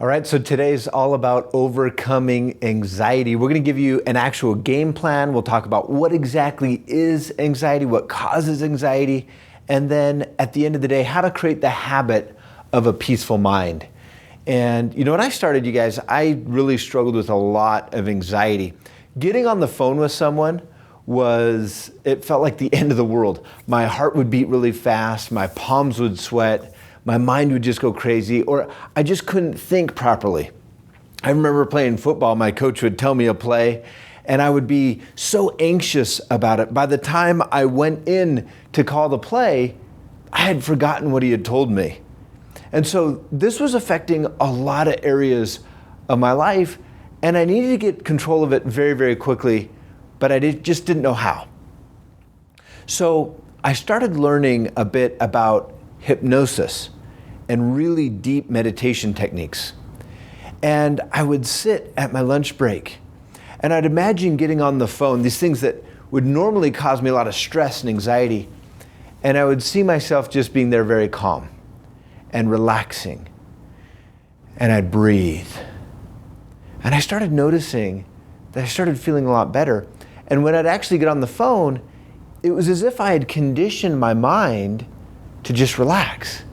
All right, so today's all about overcoming anxiety. We're going to give you an actual game plan. We'll talk about what exactly is anxiety, what causes anxiety, and then at the end of the day, how to create the habit of a peaceful mind. And you know, when I started, you guys, I really struggled with a lot of anxiety. Getting on the phone with someone it felt like the end of the world. My heart would beat really fast, my palms would sweat, my mind would just go crazy, or I just couldn't think properly. I remember playing football, my coach would tell me a play, and I would be so anxious about it. By the time I went in to call the play, I had forgotten what he had told me. And so this was affecting a lot of areas of my life, and I needed to get control of it very, very quickly, but I just didn't know how. So I started learning a bit about hypnosis and really deep meditation techniques. And I would sit at my lunch break and I'd imagine getting on the phone, these things that would normally cause me a lot of stress and anxiety, and I would see myself just being there very calm and relaxing, and I'd breathe. And I started noticing that I started feeling a lot better. And when I'd actually get on the phone, it was as if I had conditioned my mind to just relax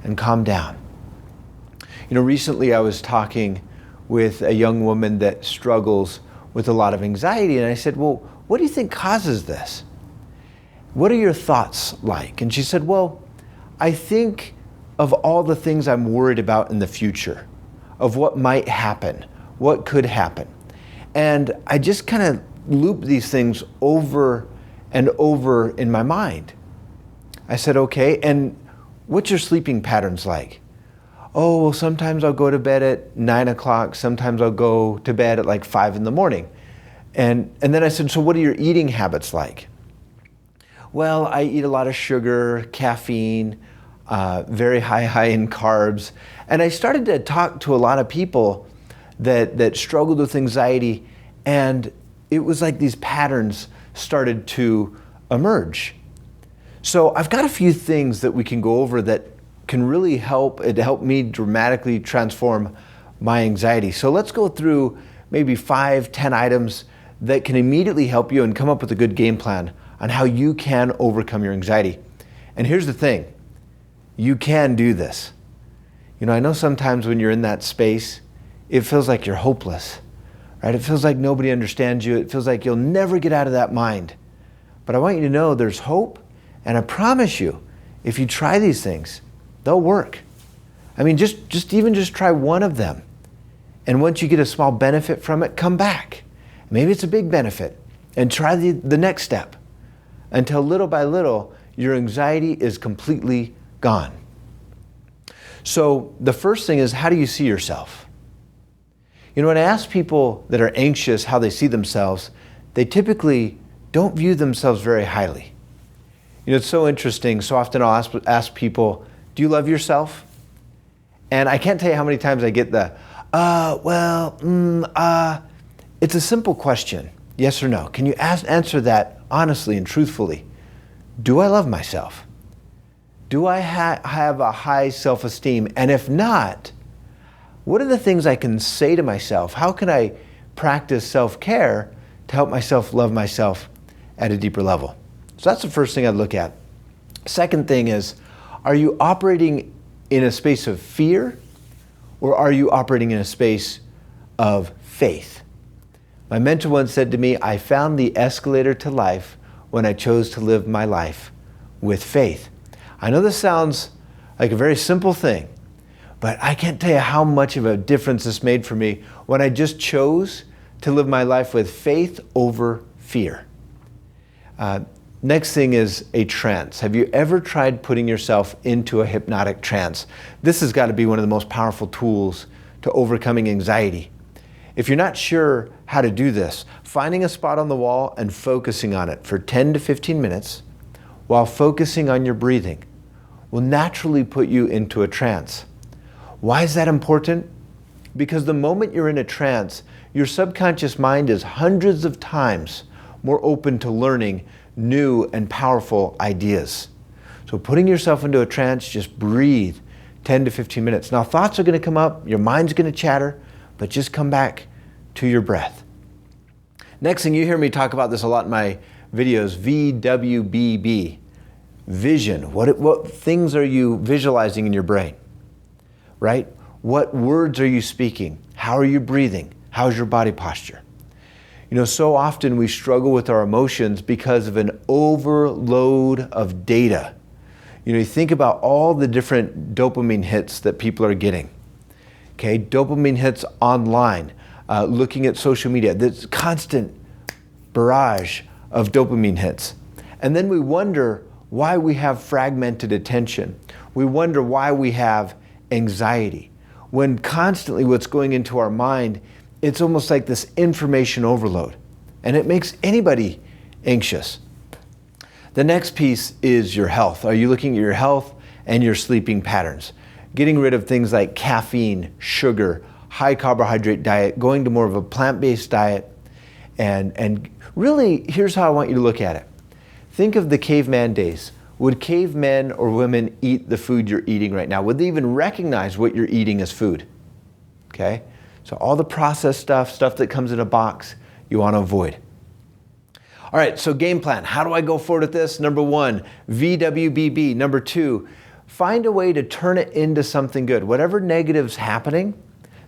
and calm down. You know, recently I was talking with a young woman that struggles with a lot of anxiety, and I said, well, what do you think causes this? What are your thoughts like? And she said, well, I think of all the things I'm worried about in the future, of what might happen, what could happen. And I just kind of loop these things over and over in my mind. I said, okay, and what's your sleeping patterns like? Oh, well, sometimes I'll go to bed at 9 o'clock, sometimes I'll go to bed at like 5 in the morning. And then I said, so what are your eating habits like? Well, I eat a lot of sugar, caffeine, very high in carbs. And I started to talk to a lot of people that struggled with anxiety, and it was like these patterns started to emerge. So I've got a few things that we can go over that can really help me dramatically transform my anxiety. So let's go through maybe 5-10 items that can immediately help you and come up with a good game plan on how you can overcome your anxiety. And here's the thing, you can do this. You know, I know sometimes when you're in that space, it feels like you're hopeless, right? It feels like nobody understands you. It feels like you'll never get out of that mind. But I want you to know there's hope. And I promise you, if you try these things, they'll work. I mean, just try one of them. And once you get a small benefit from it, come back. Maybe it's a big benefit. And try the next step until little by little, your anxiety is completely gone. So the first thing is, how do you see yourself? You know, when I ask people that are anxious how they see themselves, they typically don't view themselves very highly. You know, it's so interesting. So often I'll ask people, do you love yourself? And I can't tell you how many times I get it's a simple question, yes or no. Can you answer that honestly and truthfully? Do I love myself? Do I have a high self-esteem? And if not, what are the things I can say to myself? How can I practice self-care to help myself love myself at a deeper level? So that's the first thing I'd look at. Second thing is, are you operating in a space of fear, or are you operating in a space of faith? My mentor once said to me, I found the escalator to life when I chose to live my life with faith. I know this sounds like a very simple thing, but I can't tell you how much of a difference this made for me when I just chose to live my life with faith over fear. Next thing is a trance. Have you ever tried putting yourself into a hypnotic trance? This has got to be one of the most powerful tools to overcoming anxiety. If you're not sure how to do this, finding a spot on the wall and focusing on it for 10 to 15 minutes while focusing on your breathing will naturally put you into a trance. Why is that important? Because the moment you're in a trance, your subconscious mind is hundreds of times more open to learning new and powerful ideas. So putting yourself into a trance, just breathe 10 to 15 minutes. Now, thoughts are going to come up, your mind's going to chatter, but just come back to your breath. Next thing, you hear me talk about this a lot in my videos, VWBB, vision. What things are you visualizing in your brain, right? What words are you speaking? How are you breathing? How's your body posture? You know, so often we struggle with our emotions because of an overload of data. You know, you think about all the different dopamine hits that people are getting. Okay, dopamine hits online, looking at social media, this constant barrage of dopamine hits. And then we wonder why we have fragmented attention. We wonder why we have anxiety. When constantly what's going into our mind, it's almost like this information overload. And it makes anybody anxious. The next piece is your health. Are you looking at your health and your sleeping patterns? Getting rid of things like caffeine, sugar, high carbohydrate diet, going to more of a plant-based diet. And really, here's how I want you to look at it. Think of the caveman days. Would cavemen or women eat the food you're eating right now? Would they even recognize what you're eating as food? Okay? So all the processed stuff that comes in a box, you want to avoid. All right, so game plan. How do I go forward with this? Number 1, VWBB. Number 2, find a way to turn it into something good. Whatever negative's happening,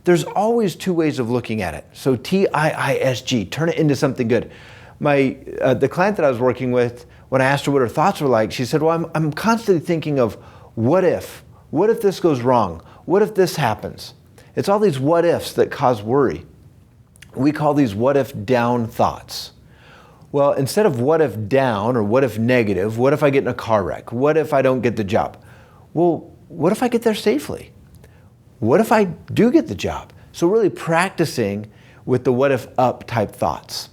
there's always 2 ways of looking at it. So TIISG, turn it into something good. The client that I was working with, when I asked her what her thoughts were like, she said, well, I'm constantly thinking of what if? What if this goes wrong? What if this happens? It's all these what ifs that cause worry. We call these what if down thoughts. Well, instead of what if down or what if negative, what if I get in a car wreck? What if I don't get the job? Well, what if I get there safely? What if I do get the job? So really practicing with the what if up type thoughts.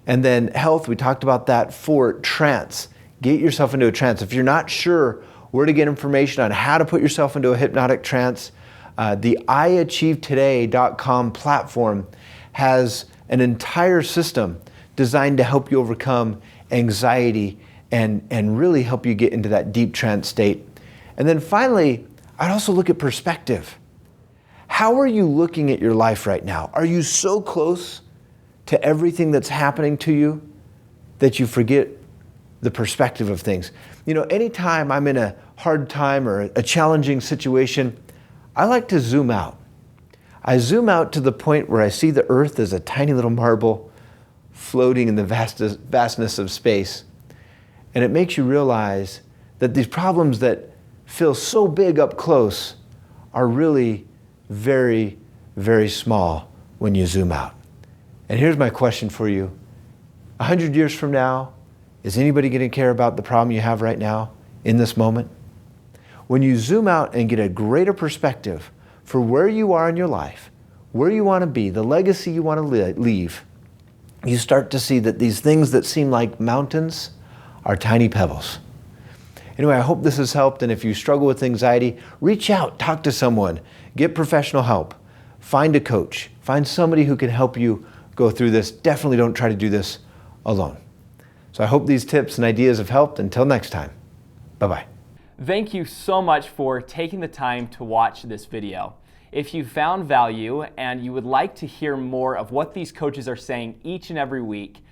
And then health, we talked about that. For trance, get yourself into a trance. If you're not sure where to get information on how to put yourself into a hypnotic trance, the IAchieveToday.com platform has an entire system designed to help you overcome anxiety and really help you get into that deep trance state. And then finally, I'd also look at perspective. How are you looking at your life right now? Are you so close to everything that's happening to you that you forget the perspective of things? You know, anytime I'm in a hard time or a challenging situation, I like to zoom out. I zoom out to the point where I see the earth as a tiny little marble floating in the vastness of space. And it makes you realize that these problems that feel so big up close are really very, very small when you zoom out. And here's my question for you. 100 years from now, is anybody going to care about the problem you have right now in this moment? When you zoom out and get a greater perspective for where you are in your life, where you want to be, the legacy you want to leave, you start to see that these things that seem like mountains are tiny pebbles. Anyway, I hope this has helped, and if you struggle with anxiety, reach out, talk to someone, get professional help, find a coach, find somebody who can help you go through this. Definitely don't try to do this alone. So I hope these tips and ideas have helped. Until next time, bye-bye. Thank you so much for taking the time to watch this video. If you found value and you would like to hear more of what these coaches are saying each and every week,